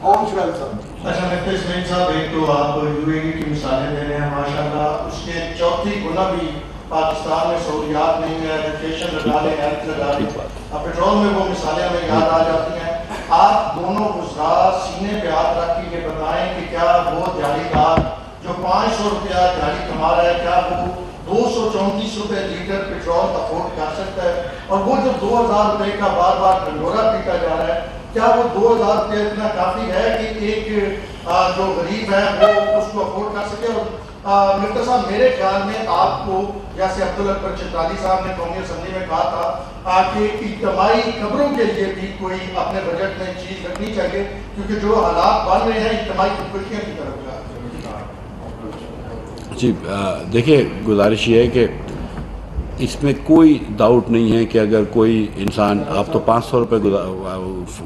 अच्छा इस्माइल साहब, एक तो आप यूएई की मिसालें दे रहे हैं माशाल्लाह, उसके चौथी गुना भी पाकिस्तान में सहूलियात नहीं है, एजुकेशन लगा लें, हेल्थ लगा लें, अब पेट्रोल में वो मिसालें हमें याद आ जाती हैं। आप दोनों गुजरा सीने पे हाथ रख के ये बताएं कि क्या वो जालीदार जो 500 रुपया जाली कमा रहा है, क्या वो 234 रुपये लीटर पेट्रोल अफोर्ड कर सकता है? और वो जो 2000 रुपये का बार बार ढंढोरा पीटा जा रहा है, क्या वो 2000 रुपये इतना काफ़ी है कि एक जो गरीब है वो उसको अफोर्ड कर सके? और मिर्जा साहब, मेरे ख्याल में आपको, जैसे अब्दुल अकबर चित्राली साहब ने कौमी असम्बली में कहा था कि इज्तिमाई खबरों के लिए भी कोई अपने बजट में चीज़ रखनी चाहिए, क्योंकि जो हालात बन रहे हैं इज्तिमाई खुदकुशियों की तरफ। जी देखिए, गुजारिश ये है कि इसमें कोई डाउट नहीं है कि अगर कोई इंसान, आप तो 500 रुपये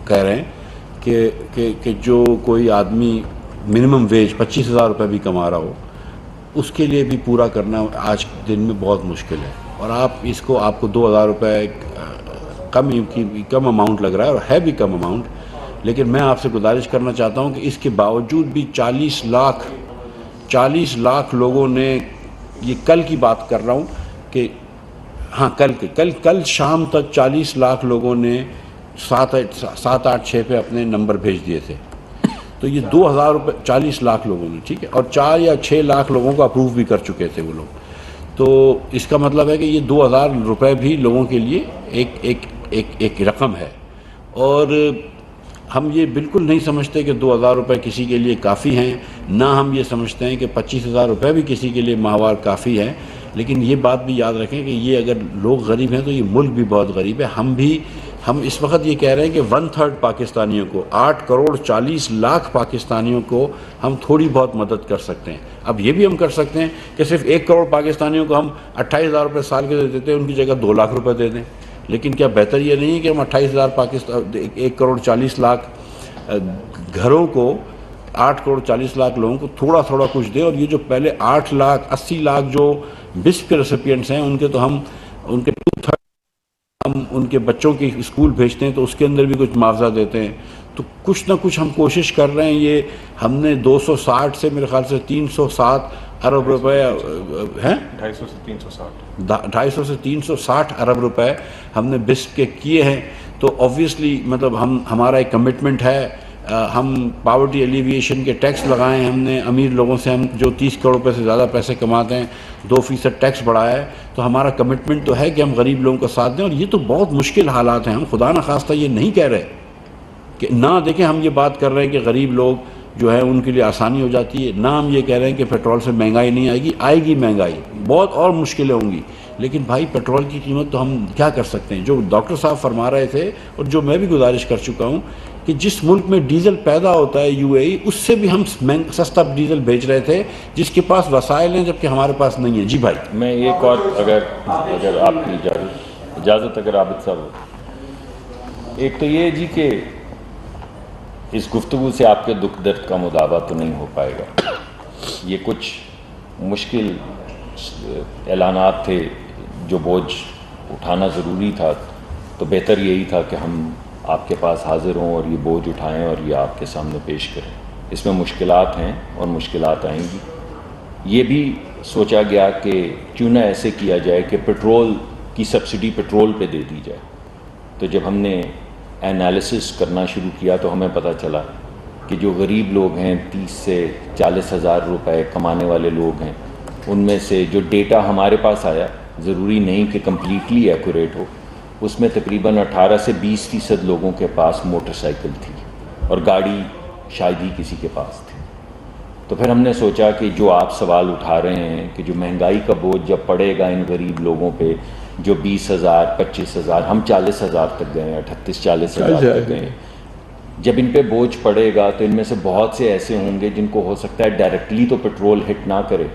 कह रहे हैं कि जो कोई आदमी मिनिमम वेज 25,000 रुपये भी कमा रहा हो, उसके लिए भी पूरा करना आज दिन में बहुत मुश्किल है। और आप इसको, आपको 2000 रुपये कम अमाउंट लग रहा है और है भी कम अमाउंट, लेकिन मैं आपसे गुजारिश करना चाहता हूँ कि इसके बावजूद भी 40 लाख लोगों ने, ये कल की बात कर रहा हूँ कि हाँ कल शाम तक 40 लाख लोगों ने 786 पे अपने नंबर भेज दिए थे। तो ये 2000 रुपये 40 लाख लोगों ने, ठीक है, और 4 या 6 लाख लोगों को अप्रूव भी कर चुके थे वो लोग। तो इसका मतलब है कि ये 2000 रुपये भी लोगों के लिए एक रकम है। और हम ये बिल्कुल नहीं समझते कि 2000 रुपये किसी के लिए काफ़ी हैं, ना हम ये समझते हैं कि 25,000 रुपये भी किसी के लिए माहवार काफ़ी है। लेकिन ये बात भी याद रखें कि ये अगर लोग गरीब हैं तो ये मुल्क भी बहुत गरीब है। हम इस वक्त ये कह रहे हैं कि 1/3 पाकिस्तानियों को, 8 करोड़ 40 लाख पाकिस्तानियों को हम थोड़ी बहुत मदद कर सकते हैं। अब ये भी हम कर सकते हैं कि सिर्फ 1 करोड़ पाकिस्तानियों को हम 28,000 रुपये साल के दे देते हैं, उनकी जगह 2 लाख रुपये दे दें। लेकिन क्या बेहतर ये नहीं है कि हम 28,000 1 करोड़ 40 लाख घरों को, 8 करोड़ 40 लाख लोगों को थोड़ा थोड़ा कुछ दें? और ये जो पहले 8 लाख 80 लाख जो बिस्प के रेसिपिएंट्स हैं, उनके तो हम उनके 2/3 हम उनके बच्चों की स्कूल भेजते हैं तो उसके अंदर भी कुछ मुआवजा देते हैं। तो कुछ ना कुछ हम कोशिश कर रहे हैं। ये हमने 260 से मेरे ख्याल से 307 अरब रुपए हैं, 250 से 360 अरब रुपए हमने बिस्प के किए हैं। तो ऑब्वियसली मतलब हमारा एक कमिटमेंट है हम पावर्टी एलिविएशन के टैक्स लगाए हैं हमने, अमीर लोगों से हम जो 30 करोड़ रुपये से ज़्यादा पैसे कमाते हैं 2% टैक्स बढ़ाया है। तो हमारा कमिटमेंट तो है कि हम गरीब लोगों का साथ दें। और ये तो बहुत मुश्किल हालात हैं, हम खुदा न खास्ता ये नहीं कह रहे कि ना देखें, हम ये बात कर रहे हैं कि गरीब लोग जो है उनके लिए आसानी हो जाती है, ना हम ये कह रहे हैं कि पेट्रोल से महंगाई नहीं आएगी, आएगी महंगाई, बहुत और मुश्किलें होंगी। लेकिन भाई पेट्रोल की कीमत तो हम क्या कर सकते हैं। जो डॉक्टर साहब फरमा रहे थे और जो मैं भी गुजारिश कर चुका हूँ कि जिस मुल्क में डीजल पैदा होता है UAE, उससे भी हम सस्ता डीजल बेच रहे थे जिसके पास वसाइल हैं, जबकि हमारे पास नहीं है। जी भाई, मैं एक और अगर आपकी इजाज़त अगर आबिद साहब, एक तो ये जी कि इस गुफ्तगू से आपके दुख दर्द का मुदावा तो नहीं हो पाएगा। ये कुछ मुश्किल ऐलानात थे जो बोझ उठाना ज़रूरी था, तो बेहतर यही था कि हम आपके पास हाज़िर हों और ये बोझ उठाएं और ये आपके सामने पेश करें। इसमें मुश्किलात हैं और मुश्किलात आएंगी। ये भी सोचा गया कि क्यों ना ऐसे किया जाए कि पेट्रोल की सब्सिडी पेट्रोल पे दे दी जाए। तो जब हमने एनालिसिस करना शुरू किया तो हमें पता चला कि जो गरीब लोग हैं, 30 से 40 हज़ार रुपये कमाने वाले लोग हैं, उनमें से जो डेटा हमारे पास आया, ज़रूरी नहीं कि कम्प्लीटली एक्यूरेट हो, उसमें तकरीबन 18 से 20% लोगों के पास मोटरसाइकिल थी और गाड़ी शायद ही किसी के पास थी। तो फिर हमने सोचा कि जो आप सवाल उठा रहे हैं कि जो महंगाई का बोझ जब पड़ेगा इन गरीब लोगों पे, जो 20,000 25,000, हम 40,000 तक गए, 38-40,000 तक गए, जब इन पे बोझ पड़ेगा तो इनमें से बहुत से ऐसे होंगे जिनको हो सकता है डायरेक्टली तो पेट्रोल हिट ना करे,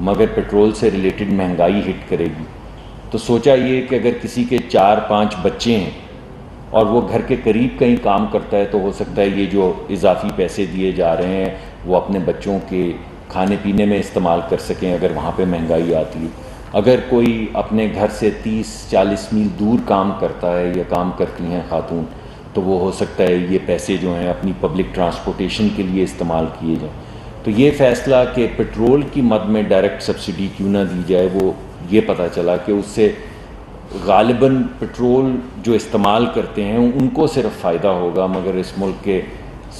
मगर पेट्रोल से रिलेटेड महंगाई हिट करेगी। तो सोचा ये कि अगर किसी के 4-5 बच्चे हैं और वो घर के करीब कहीं काम करता है, तो हो सकता है ये जो इजाफी पैसे दिए जा रहे हैं वो अपने बच्चों के खाने पीने में इस्तेमाल कर सकें अगर वहाँ पे महंगाई आती है। अगर कोई अपने घर से 30-40 मील दूर काम करता है या काम करती हैं खातून, तो वो हो सकता है ये पैसे जो हैं अपनी पब्लिक ट्रांसपोर्टेशन के लिए इस्तेमाल किए जाएँ। तो ये फ़ैसला कि पेट्रोल की मद में डायरेक्ट सब्सिडी क्यों ना दी जाए, वो ये पता चला कि उससे गालिबन पेट्रोल जो इस्तेमाल करते हैं उनको सिर्फ फ़ायदा होगा, मगर इस मुल्क के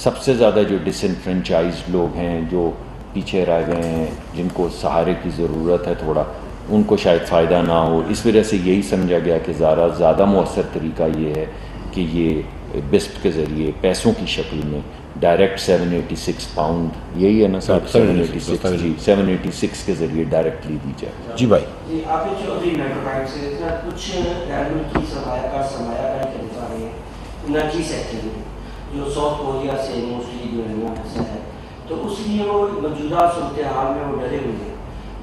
सबसे ज़्यादा जो डिसएनफ्रेंचाइज्ड लोग हैं, जो पीछे रह गए हैं, जिनको सहारे की ज़रूरत है थोड़ा, उनको शायद फ़ायदा ना हो। इस वजह से यही समझा गया कि ज़्यादा मौसर तरीका ये है कि ये बिस्प के ज़रिए पैसों की शक्ल में डायरेक्ट 786 पाउंड, यही है ना साहब, 786 जी, 786 के ज़रिए डायरेक्टली दी जाए। जी भाई, जी आपने चौधरी मेट्रो टाइम से कुछ गैर मुल्की सरमायाकार के बता रहे हैं एनर्जी सेक्टर में, जो साउथ कोरिया से मोस्टली जो है हिस्सा है, तो उसलिए वो मौजूदा सूरत हाल में वो डरे हुए हैं,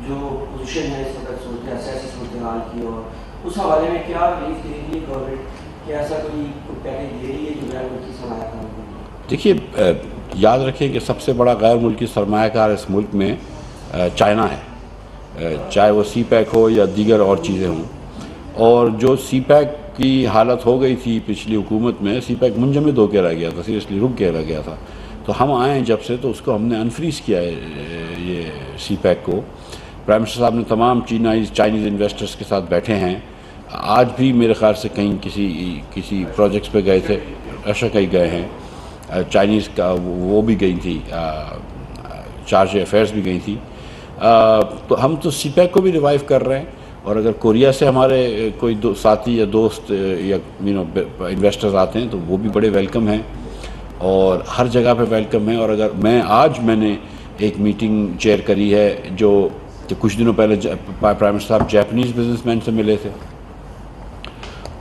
जो पोजीशन है इस वक्त सूरत हाल की, और उस हवाले में क्या रिलीफ दे रही है गवर्नमेंट, क्या ऐसा कोई पैकेज दे रही है जो गैर मुल्की सरमायाकार? देखिए, याद रखें कि सबसे बड़ा गैर मुल्की सरमायाकार इस मुल्क में चाइना है, चाहे वो CPEC हो या दीगर और चीज़ें हों। और जो CPEC की हालत हो गई थी पिछली हुकूमत में, CPEC मुंजमद होकर रह गया था, सीरियसली रुक के रह गया था। तो हम आए जब से, तो उसको हमने अनफ्रीज़ किया है, ये CPEC को। प्राइम मिनिस्टर साहब ने तमाम चाइनीज़ इन्वेस्टर्स के साथ बैठे हैं। आज भी मेरे ख्याल से कहीं किसी प्रोजेक्ट्स पे गए थे, रशिया कहीं गए हैं, चाइनीज़ का वो भी गई थी, चार्ज अफेयर्स भी गई थी। तो हम तो CPEC को भी रिवाइव कर रहे हैं। और अगर कोरिया से हमारे कोई साथी या दोस्त या इन्वेस्टर्स आते हैं तो वो भी बड़े वेलकम हैं, और हर जगह पे वेलकम है। और अगर मैंने एक मीटिंग चेयर करी है जो कुछ दिनों पहले प्राइम मिनिस्टर साहब जापानीज़ बिजनेसमैन से मिले थे,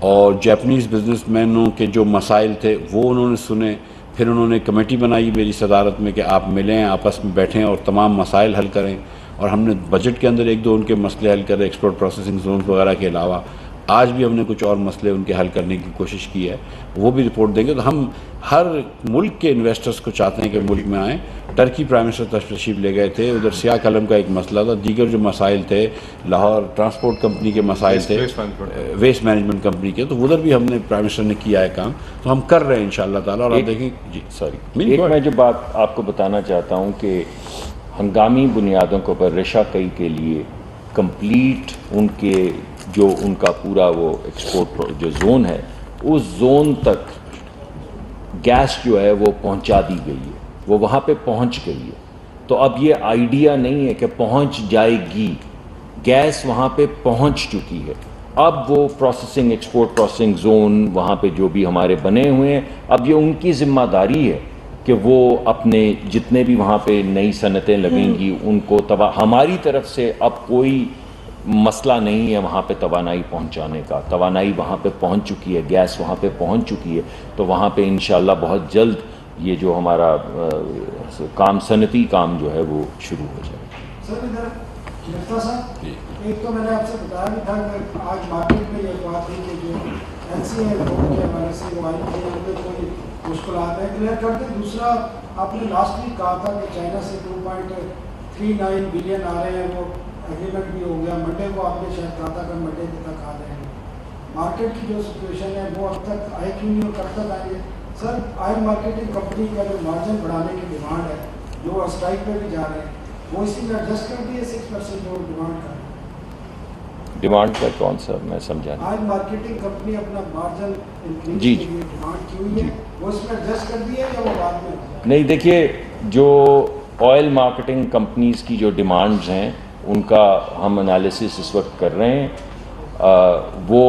और जापानीज़ बिजनेसमैनों के जो मसाइल थे वो उन्होंने सुने। फिर उन्होंने कमेटी बनाई मेरी सदारत में कि आप मिलें, आपस में बैठें और तमाम मसाइल हल करें। और हमने बजट के अंदर 1-2 उनके मसले हल करे, एक्सपोर्ट प्रोसेसिंग जोन वगैरह के अलावा। आज भी हमने कुछ और मसले उनके हल करने की कोशिश की है, वो भी रिपोर्ट देंगे। तो हम हर मुल्क के इन्वेस्टर्स को चाहते हैं कि मुल्क में आएँ। टर्की प्राइम मिनिस्टर तशरीफ ले गए थे, उधर सिया कलम का एक मसला था, दीगर जो मसाइल थे, लाहौर ट्रांसपोर्ट कंपनी के मसाइल थे, वेस्ट मैनेजमेंट कंपनी के, तो उधर भी हमने प्राइम मिनिस्टर ने किया है काम। तो हम कर रहे हैं इंशाअल्लाह ताला। और आप देखें जी, सॉरी, एक मैं जो बात आपको बताना चाहता हूँ कि हंगामी बुनियादों के ऊपर रेशा कई के लिए कंप्लीट उनका पूरा वो एक्सपोर्ट जो जोन है, उस जोन तक गैस जो है वो पहुंचा दी गई है, वो वहाँ पे पहुंच गई है। तो अब ये आइडिया नहीं है कि पहुंच जाएगी, गैस वहाँ पे पहुंच चुकी है। अब वो प्रोसेसिंग, एक्सपोर्ट प्रोसेसिंग जोन वहाँ पे जो भी हमारे बने हुए हैं, अब ये उनकी जिम्मेदारी है कि वो अपने जितने भी वहाँ पे नई सनतें लगेंगी उनको हमारी तरफ से अब कोई मसला नहीं है वहाँ पे तवानाई पहुँचाने का। तवानाई वहाँ पे पहुँच चुकी है, गैस वहाँ पे पहुँच चुकी है। तो वहाँ पे इंशाल्लाह बहुत जल्द ये जो हमारा काम, सनती काम जो है वो शुरू हो जाएगा। सर इधर मिफ्ता साहब, एक तो मैंने आपसे बताया भी था कि आज मार्केट में ये बात थी कि जो एलसी है वो के हमारे से वो आई थी, कोई मुश्किल है क्लियर करते। दूसरा, आपने लास्ट वीक कहा था कि चाइना से 2.39 बिलियन आ रहे हैं, वो एग्रीमेंट भी हो गया। मंडे को आपने शायद कहा था कि मंडे तक आ जाएंगे। मार्केट की जो सिचुएशन है वो अब तक आए क्यों नहीं और कब तक आएंगे? सर, ऑयल मार्केटिंग कंपनी का जो मार्जिन बढ़ाने की डिमांड है, जो स्ट्राइक पे भी जा रहे हैं, वो इसी में एडजस्ट कर दिए 6% जो डिमांड कर रहे हैं। डिमांड का कौन सा, मैं समझा नहीं। ऑयल मार्केटिंग कंपनी अपना मार्जिन इंक्रीज जी के लिए डिमांड की हुई है, वो इसमें एडजस्ट कर दिया या वो बाद में? नहीं, देखिए, जो ऑयल मार्केटिंग कंपनीज़ की जो डिमांड्स हैं उनका हम एनालिसिस इस वक्त कर रहे हैं। वो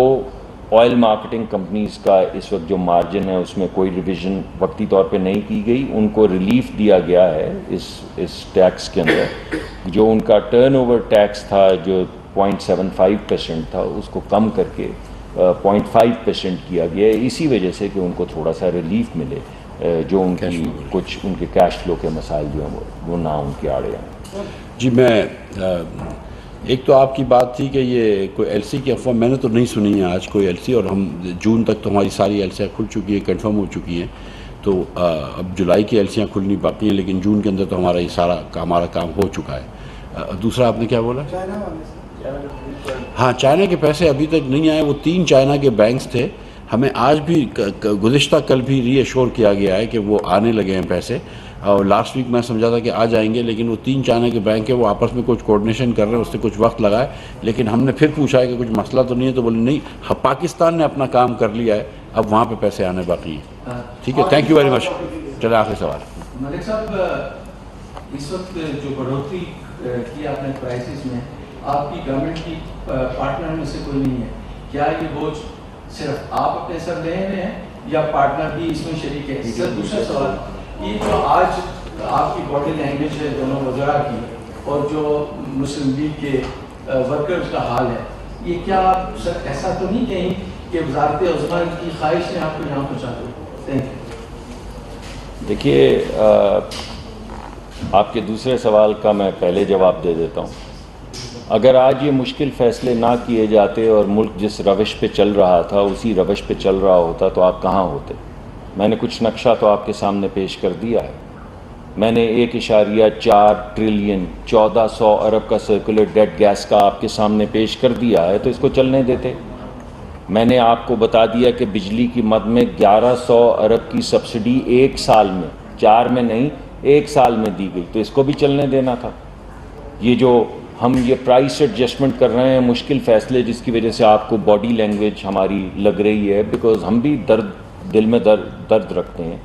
ऑयल मार्केटिंग कंपनीज़ का इस वक्त जो मार्जिन है उसमें कोई रिवीजन वक्ती तौर पे नहीं की गई। उनको रिलीफ दिया गया है इस टैक्स के अंदर। जो उनका टर्नओवर टैक्स था जो 0.75% था, उसको कम करके 0.5% किया गया है, इसी वजह से कि उनको थोड़ा सा रिलीफ मिले, जो उनकी कुछ उनके कैश फ्लो के मसाइल जो हैं वो ना उनके आड़े आए। जी, मैं एक तो आपकी बात थी कि ये कोई एलसी की अफवाह मैंने तो नहीं सुनी है आज कोई एलसी, और हम जून तक तो हमारी सारी एलसियाँ खुल चुकी हैं, कंफर्म हो चुकी हैं। तो अब जुलाई की एलसियाँ खुलनी बाकी हैं, लेकिन जून के अंदर तो हमारा ये सारा हमारा काम हो चुका है। दूसरा आपने क्या बोला? चाइना वाले से। हाँ, चाइना के पैसे अभी तक नहीं आए। वो 3 चाइना के बैंक्स थे, हमें आज भी गुज़िश्ता कल भी रीअश्योर किया गया है कि वो आने लगे हैं पैसे। और लास्ट वीक मैं समझा था कि आ जाएंगे, लेकिन वो 3 चाइना के बैंक है, वो आपस में कुछ कोऑर्डिनेशन कर रहे हैं, उससे कुछ वक्त लगा है। लेकिन हमने फिर पूछा है कि कुछ मसला तो नहीं है, तो बोले नहीं, पाकिस्तान ने अपना काम कर लिया है, अब वहाँ पे पैसे आने बाकी हैं। ठीक है, थैंक यू वेरी मच। चले आखिरी सवाल। मलिक साहब, इस वक्त जो बढ़ोतरी की आपने प्राइसेस में, आपकी गवर्नमेंट की पार्टनर में से कोई नहीं है, क्या ये बोझ सिर्फ आप अपने सर ले रहे हैं या पार्टनर भी इसमें शरीक है? सर, दूसरा सवाल, ये जो आज आपकी बॉडी लैंग्वेज है दोनों वज़रा की और जो मुस्लिम लीग के वर्कर्स का हाल है, ये क्या सर ऐसा तो नहीं कहीं कि वज़ारत उज़्मा की ख्वाहिश ने आपको यहाँ पहुँचा दो? Thank you. देखिए, आपके दूसरे सवाल का मैं पहले जवाब दे देता हूँ। अगर आज ये मुश्किल फ़ैसले ना किए जाते और मुल्क जिस रविश पे चल रहा था उसी रविश पे चल रहा होता तो आप कहाँ होते? मैंने कुछ नक्शा तो आपके सामने पेश कर दिया है। मैंने 1.4 ट्रिलियन 1400 अरब का सर्कुलर डेट गैस का आपके सामने पेश कर दिया है, तो इसको चलने देते। मैंने आपको बता दिया कि बिजली की मद में 1100 अरब की सब्सिडी 1 साल में, 4 में नहीं 1 साल में दी गई, तो इसको भी चलने देना था। ये जो हम ये प्राइस एडजस्टमेंट कर रहे हैं, मुश्किल फ़ैसले जिसकी वजह से आपको बॉडी लैंग्वेज हमारी लग रही है, बिकॉज़ हम भी दिल में दर्द रखते हैं।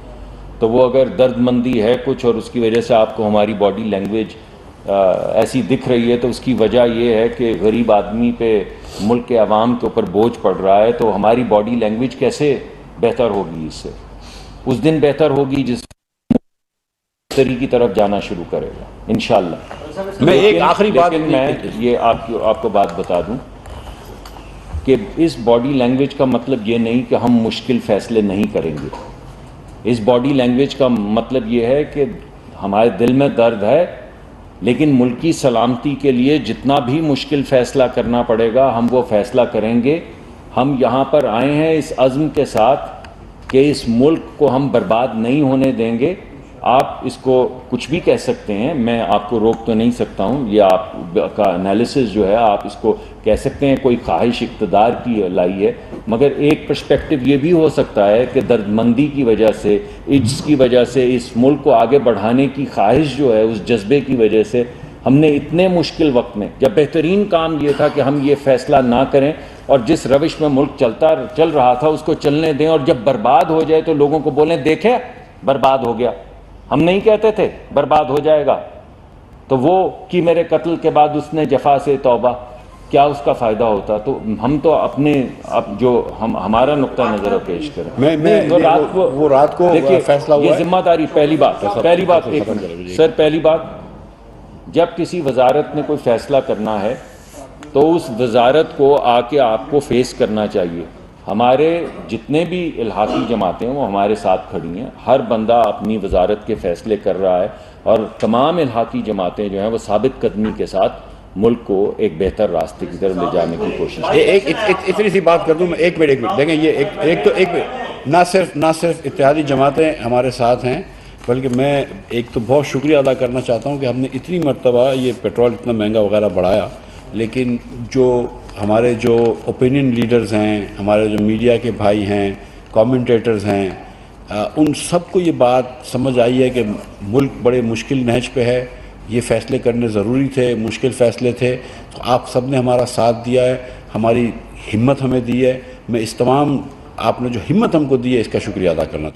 तो वो अगर दर्दमंदी है कुछ और उसकी वजह से आपको हमारी बॉडी लैंग्वेज ऐसी दिख रही है, तो उसकी वजह ये है कि गरीब आदमी पे, मुल्क के अवाम के ऊपर बोझ पड़ रहा है। तो हमारी बॉडी लैंग्वेज कैसे बेहतर होगी? इससे उस दिन बेहतर होगी जिस की तरफ जाना शुरू करेगा इंशाल्लाह। मैं एक आखिरी बात, मैं ये आपको बात बता दूं कि इस बॉडी लैंग्वेज का मतलब ये नहीं कि हम मुश्किल फ़ैसले नहीं करेंगे। इस बॉडी लैंग्वेज का मतलब ये है कि हमारे दिल में दर्द है, लेकिन मुल्क की सलामती के लिए जितना भी मुश्किल फ़ैसला करना पड़ेगा हम वो फ़ैसला करेंगे। हम यहाँ पर आए हैं इस अज़्म के साथ कि इस मुल्क को हम बर्बाद नहीं होने देंगे। आप इसको कुछ भी कह सकते हैं, मैं आपको रोक तो नहीं सकता हूँ। ये आपका एनालिसिस जो है आप इसको कह सकते हैं कोई ख्वाहिश इक़्तिदार की लाई है, मगर एक पर्सपेक्टिव ये भी हो सकता है कि दर्दमंदी की वजह से, इज्ज़ की वजह से, इस मुल्क को आगे बढ़ाने की ख्वाहिश जो है, उस जज्बे की वजह से हमने इतने मुश्किल वक्त में, जब बेहतरीन काम ये था कि हम ये फ़ैसला ना करें, और जिस रविश में मुल्क चल रहा था उसको चलने दें, और जब बर्बाद हो जाए तो लोगों को बोलें देखे बर्बाद हो गया। हम नहीं कहते थे बर्बाद हो जाएगा, तो वो कि मेरे कत्ल के बाद उसने जफा से तौबा, क्या उसका फायदा होता? तो हम तो अपने जो हमारा नुक्ता नजर पेश करें। मैं वो रात को देखिए फैसला हुआ ये है। जिम्मेदारी पहली बात सर, पहली बात जब किसी वजारत ने कोई फैसला करना है तो उस वजारत को आके आपको फेस करना चाहिए। हमारे जितने भी इल्हाकी जमातें हैं वो हमारे साथ खड़ी हैं, हर बंदा अपनी वजारत के फैसले कर रहा है, और तमाम इल्हाकी जमातें जो हैं वो साबित कदमी के साथ मुल्क को एक बेहतर रास्ते की तरफ ले जाने की कोशिश कर। एक इतनी सी बात कर दूं मैं, एक मिनट देखें, ये एक ना सिर्फ इत्तेहादी जमातें हमारे साथ हैं, बल्कि मैं एक तो बहुत शुक्रिया अदा करना चाहता हूँ कि हमने इतनी मरतबा ये पेट्रोल इतना महंगा वगैरह बढ़ाया, लेकिन जो हमारे जो ओपिनियन लीडर्स हैं, हमारे जो मीडिया के भाई हैं, कमेंटेटर्स हैं, उन सबको ये बात समझ आई है कि मुल्क बड़े मुश्किल नहज पे है, ये फ़ैसले करने ज़रूरी थे, मुश्किल फ़ैसले थे, तो आप सब ने हमारा साथ दिया है, हमारी हिम्मत हमें दी है। मैं इस तमाम आपने जो हिम्मत हमको दी है इसका शुक्रिया अदा करना